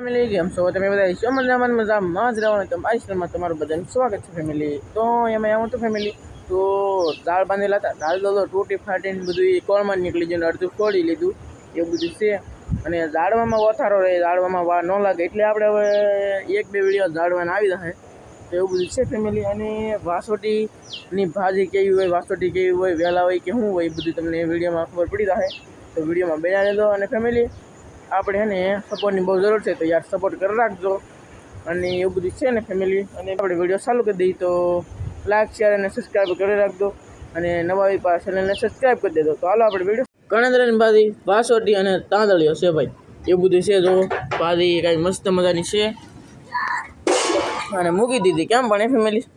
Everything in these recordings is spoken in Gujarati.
ફેમિલી કેમ છો તમે બધા છો મજામાં જ રહેવાનું તમારી ચેનલમાં તમારું બધાનું સ્વાગત છે ફેમિલી। તો એમાં આવું તો ફેમિલી તો દાળ બાંધેલા હતા, દાળ તો તૂટી ફાટીને બધું કોળમાં નીકળી ગયું, અડધું ફોડી લીધું એવું બધું છે। અને ઝાડવામાં ઓથારો રહે, ઝાડવામાં વાર ન લાગે એટલે આપણે હવે એક બે વિડીયો ઝાડવાના આવી જશે તો એવું બધું છે ફેમિલી। અને વાસોટીની ભાજી કેવી હોય, વાસોટી કેવી હોય, વહેલા હોય કે શું હોય એ બધું તમને વિડીયોમાં ખબર પડી જશે, તો વિડીયોમાં બન્યા રહેજો। અને ફેમિલી આપણે હે ને સપોર્ટની બહુ જરૂર છે, તો યાર સપોર્ટ કરી રાખજો અને એવું બધું છે ને ફેમિલી। અને આપણે વિડીયો ચાલુ કરી દઈએ તો લાઈક શેર અને સબસ્ક્રાઈબ કરી રાખજો અને નવા આવી પાસે ચેનલને સબસ્ક્રાઈબ કરી દેજો। તો હાલો આપણે વિડીયો ગણેન્દ્રની ભાજી વાસોટી અને તાંદળીઓ છે ભાઈ, એવું બધું છે। જો ભાજી કાંઈ મસ્ત મજાની છે અને મૂકી દીધી કેમ પણ એ ફેમિલી।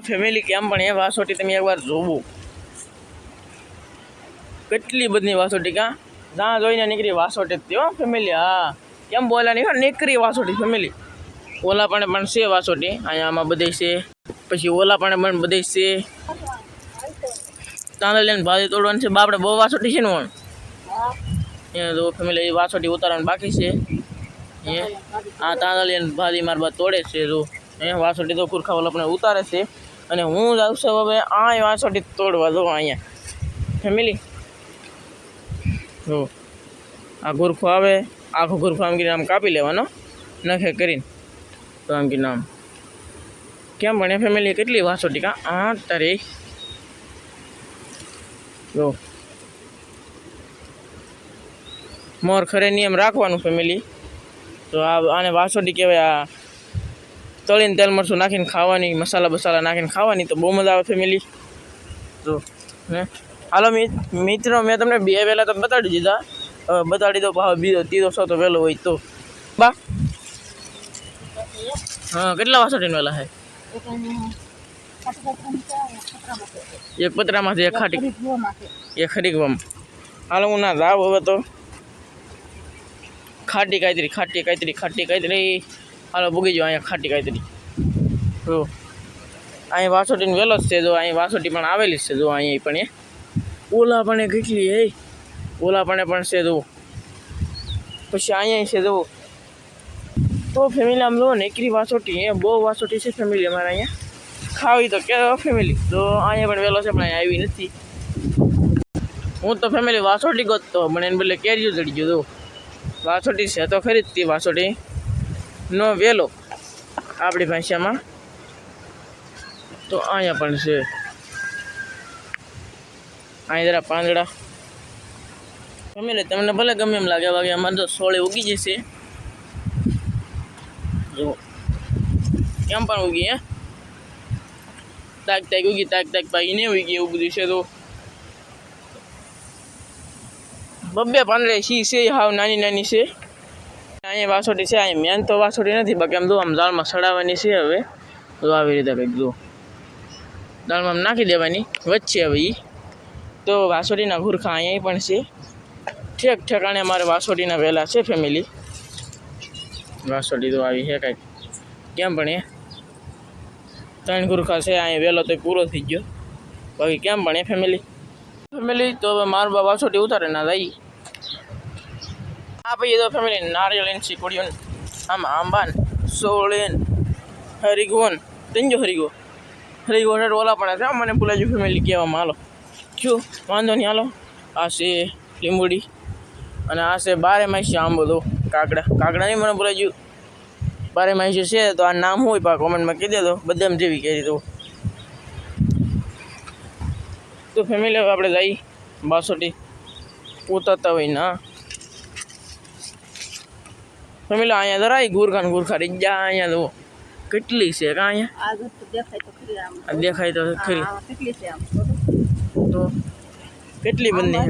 ફેમિલી કેમ પણ એ વાસોટી તમે એકવાર જોવો, કેટલી બધી વાસોટી કાં જ્યાં જોઈને નીકળી વાસોટી જ હો ફેમિલી। હા કેમ બોલ્યા નહીં, નીકળી વાસોટી ફેમિલી। ઓલા પણ છે વાસોટી, અહીંયા આમાં બધે છે, પછી ઓલા પણ બધે છે। તાંદળીને ભાજી તોડવાની છે બાપડે, બહુ વાસોટી છે ને પણ અહીંયા જો ફેમિલી એ વાસોટી ઉતારવાની બાકી છે। આ તાંદળીને ભાજી માર બા તોડે છે, જો અહીંયા વાસોટી તો ખુરખા ઓલા પણ ઉતારે છે અને હું જાઉં છું હવે આ વાસોટી તોડવા જો અહીંયા ફેમિલી। જો આ ગુરખો આવે, આખો ગુરખો આમ કરીને આમ કાપી લેવાનો નખે કરીને, તો આમ કે નામ કેમ ભણે ફેમિલી કેટલી વાસોટી કાં આ તારે જો મોર ખરે નિયમ રાખવાનું ફેમિલી। તો આને વાસોટી કહેવાય। આ તળીને તેલ મરચું નાખીને ખાવાની, મસાલા બસાલા નાખીને ખાવાની તો બહુ મજા આવે ફેમિલી। જો હે હાલો મિત્રો, મેં તમને બે વહેલા તો બતાડી દીધા, બતાડી દો ભાવ બીજો ત્રીજો સો તો વહેલો હોય તો બા। હા કેટલા વાસોટીને વહેલા છે? એક પતરામાંથી એક ખાટી એક ખરીગવામાં। હાલો હું ના જાવ હવે તો ખાટી કાતરી હાલો ભૂગી જાઓ અહીંયા ખાટી કાતરી। જો અહીં વાસોટીને વહેલો જ છે, જો અહીં વાસોટી પણ આવેલી જ છે, જો અહીંયા પણ એ ઓલા પણ એ કેટલી હે, ઓલા પણ છે જો, પછી અહીંયા છે જો। તો ફેમિલી આમ લો નીકળી વાસોટી, એ બહુ વાસોટી છે ફેમિલી અમારે અહીંયા ખાવી તો કે ફેમિલી। તો અહીંયા પણ વહેલો છે પણ અહીંયા આવી નથી। હું તો ફેમિલી વાસોટી ગોતતો પણ એને બદલે કેરીઓ ચડી ગયો, જો વાસોટી છે તો ખરી જ તે વાસોટી નો વહેલો આપણી ભાષામાં, તો અહીંયા પણ છે। અહીં જરા પાંદડા ફેમિલી તમને ભલે ગમે એમ લાગે, વાગે અમારે તો સોળે ઉગી જશે, જો કેમ પણ ઉગી હે તાક ઉગી, તાક પાકી નહીં ઉગી એવું બધું છે। તો બબ્બે પાંદડે સી છે, હાવ નાની નાની છે। અહીંયા વાસોટી છે, અહીંયા મેન તો વાસોટી નથી, બાકી આમ જો આમ દાળમાં સડાવવાની છે। હવે તો આવી રીતે કંઈક જો દાળમાં નાખી દેવાની વચ્ચે હવે એ તો વાસોટીના ગુરખા અહીંયા પણ છે, ઠેક ઠેકાણે મારે વાસોટીના વહેલા છે ફેમિલી। વાસોટી તો આવી છે કાંઈક કેમ પણ એ 3 ગુરખા છે, અહીંયા વહેલો તો પૂરો થઈ ગયો, બાકી કેમ પણ એ ફેમિલી। તો હવે મારું બા વાસોટી ઉતારે ના જાય આ ભાઈ, તો ફેમિલી નારિયેળ શીખોડીઓ આમ આંબાન સોળેન હરિગોન તંજો હરિગો ઓલા પણ છે, મને ભૂલાઈ ગયું ફેમિલી કહેવામાં। હાલો શું વાંધો નહીં, હાલો આ છે લીંબુડી અને આ છે બારે માસી આંબો, તો કાકડા નહીં મને ભૂલાઈ ગયું, બારે માસી છે તો આ નામ હોય પા કોમેન્ટમાં કહી દેજો, બદામ જેવી કહી દો। તો ફેમિલી હવે આપણે જઈ વાસોટી ઉતરતા હોય ના ફેમિલી। અહીંયા જરા ગુરખા રહી ગયા, અહીંયા તો કેટલી છે કાં અહીંયા દેખાય તો ખરી, તો કેટલી બધી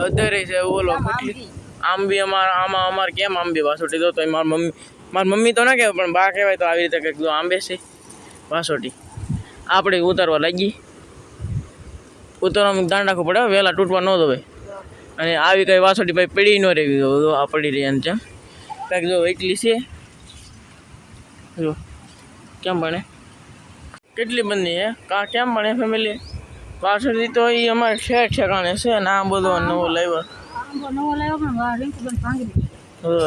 અધરે છે બોલો કેટલી આંબી અમારે કેમ આંબી વાસોટી તો મારી મમ્મી તો ના કહેવાય પણ બા કહેવાય, તો આવી રીતે કંઈક આંબે છે વાસોટી આપણે ઉતારવા લાગી. ઉતારવામાં ધ્યાન રાખવું પડે, વહેલા તૂટવા ન દવે. અને આવી કંઈ વાસોટી ભાઈ પડી ન રહેવી આ પડી રહી છે કાંઈક જો એટલી છે જો કેમ બને કેટલી બની હે કેમ બને ફેમિલી. વાસોટી તો એ અમારે ઠેકાણે છે ને આ બધો નવો લાવ્યો.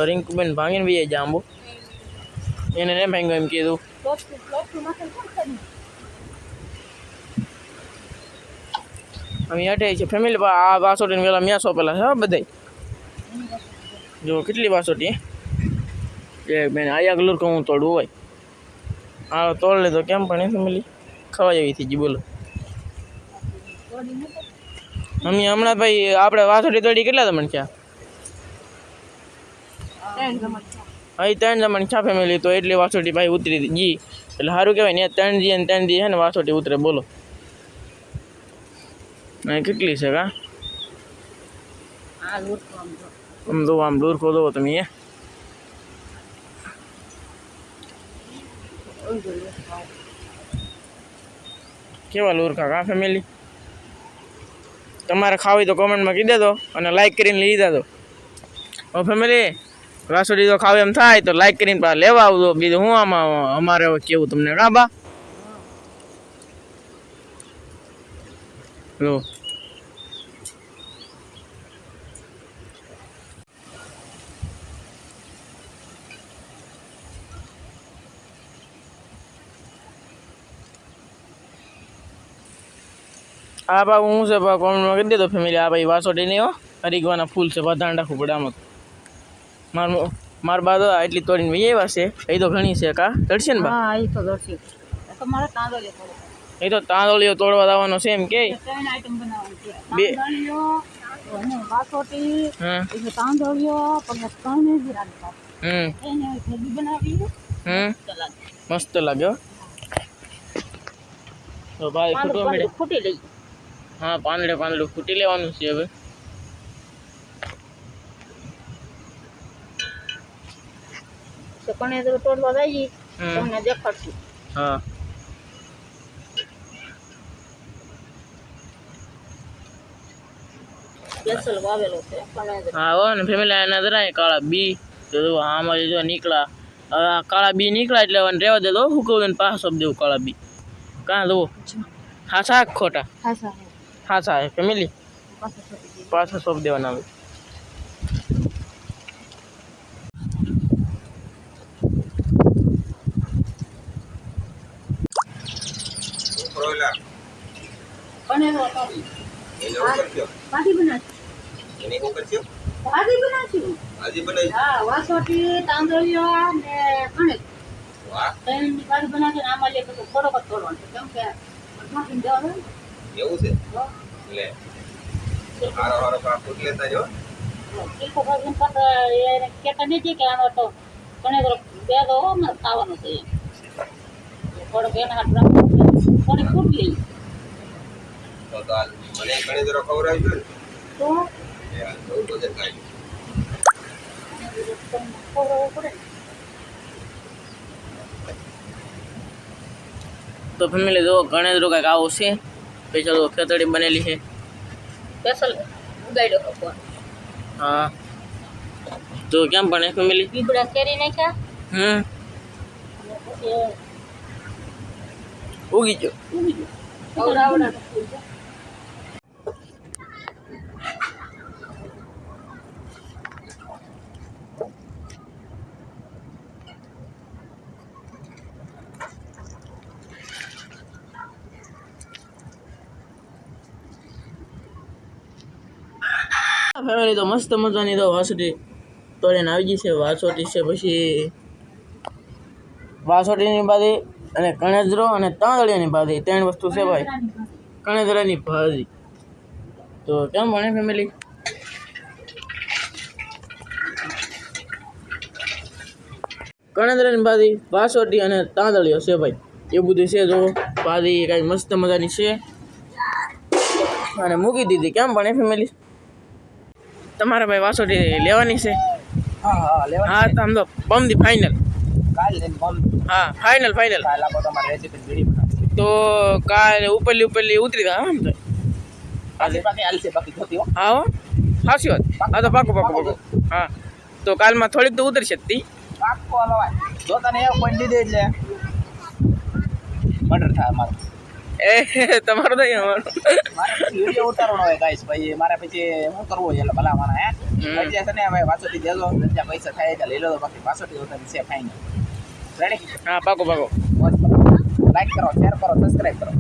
રિંકુબેન ભાંગીને બી જાય આંબો એને નહીં ભાંગ્યો એમ કીધું. અમે અઠે છે ફેમિલી. આ વાસોટી પેલા મેં સોંપેલા છે બધા. જો કેટલી વાસોટી એક બેન આયા ગલુર કહું તોડવું હોય આ તોડ લીધો કેમ પણ ફેમિલી ખવાય એવી થઈ ગઈ બોલો. અમે હમણાં ભાઈ આપણે વાસોટી તોડી કેટલા તમને ક્યાં અહીં 3 જમણ છે ફેમિલી. તો એટલી વાસોટી ભાઈ ઉતરી ગઈ એટલે સારું કહેવાય ને. 3 દી અને 3 દી છે ને વાસોટી ઉતરે બોલો. કેટલી છે કા આમ દો આમ દૂર ખોદો તમે કેવા લુરખા કા ફેમિલી. તમારે ખાવી તો કોમેન્ટમાં કહી દેજો અને લાઈક કરીને લઈ દેજો. ફેમિલી વાસોટી તો ખાવ એમ થાય તો લાઈક કરીને પાછા લેવા આવજો. બીજું હું આમાં અમારે કેવું તમને કા બા લો. આ ભાઈ હું છે ભાઈ કોમેન્ટમાં કરી દેતો ફેમિલી. આ ભાઈ વાસોટી નહીં હો હરીગવાના ફૂલ છે ધ્યાન રાખવું પડે આમાં. મારા બાદ એટલી તોડીને વહી આવ્યા છે. એ તો ઘણી છે કા તડશે ને બા એ તો તાંદોળીઓ તોડવા જવાનો છે એમ કે બે મસ્ત લાગ્યો તો ભાઈ ફૂટી લઈ. હા પાંદડું ફૂટી લેવાનું છે હવે. તોડવા જઈએ તમને દેખાડશું. હા હા હો ને ફેમિલી એના જરાય કાળા બી તો આમાં જો નીકળ્યા. હવે આ કાળા બી નીકળ્યા એટલે રહેવા દે દો હુકવું ને પાછા સોંપ દેવું કાળા બી. કાં દો હાસા ખોટા હાસા હે ફેમિલી પાછા સોંપ દેવાના આવે. વાસોટી તાંદળીઓ ને કણેક ત્રણની ભાજી બનાવી આમાં લે તો થોડોક જ તોડવાનો કેમ કે એવું છે લે હારો હારો કાપુટ લેતા જો તીખો ભાજી પણ કેતા નથી કે આનો તો કણેક બે દો ને ખાવાનું તો એમ થોડોક એના હાથ રાખો થોડી ફૂટ લઈ તો મને ઘણી જરો ખવડાવજો ને તો યાર બહુ બધું ખાઈ તો ફેમિલી જો ગણેશ રો કાંઈક આવું છે સ્પેશિયલ ખેતડી બનેલી છે સ્પેશિયલ ઉગાડ્યો હતો. હા તો કેમ બને ફેમિલી બીબડા કેરી નાખ્યા પછી ઉગી ગયો. ફેમિલી તો મસ્ત મજાની તો વાસોટી તોડીને આવી ગઈ છે. વાસોટી છે પછી વાસોટીની ભાજી અને કણેજરો અને તાંદળિયાની ભાજી 3 વસ્તુ છે ભાઈ. કણેજરાની ભાજી તો કેમ બને ફેમિલી. કણેજરાની ભાજી વાસોટી અને તાંદળિયો છે ભાઈ એ બધું છે. જો ભાજી કાંઈ મસ્ત મજાની છે અને મૂકી દીધી. કેમ બને ફેમિલી તમારે ભાઈ વાસોટી લેવાની છે. હા તો આમ તો બમદી ફાઇનલ કાલ લઈને મમ હા ફાઇનલ ફાઇનલ. કાલ આપો તમારે રેસીપી વિડીયો બનાવશે તો કાલે ઉપરલી ઉતરી જાય આમ તો. બાકી હાલશે બાકી જોતી હો હા હો સાચી વાત. હા તો પાકો પાકો પાકો. હા તો કાલમાં થોડીક તો ઉતરશે જ તી. પાક્કો હલવાય જો તને એક પોઈન્ટ દીધે એટલે મર્ડર થાય મારું એ તમારો તો અમારો. મારે પછી વિડીયો ઉતારવાનો હોય ગાઈસ ભાઈ મારે પછી શું કરવું હોય એટલે ભલા મારા હે રજા છે ને ભાઈ પાછોથી દેજો રજા પૈસા થાય એટલે લઈ લો બાકી પાછોથી ઉતારી છે ફાઈનલ રેડી હા પાકો પાકો. લાઈક કરો શેર કરો સબસ્ક્રાઇબ કરો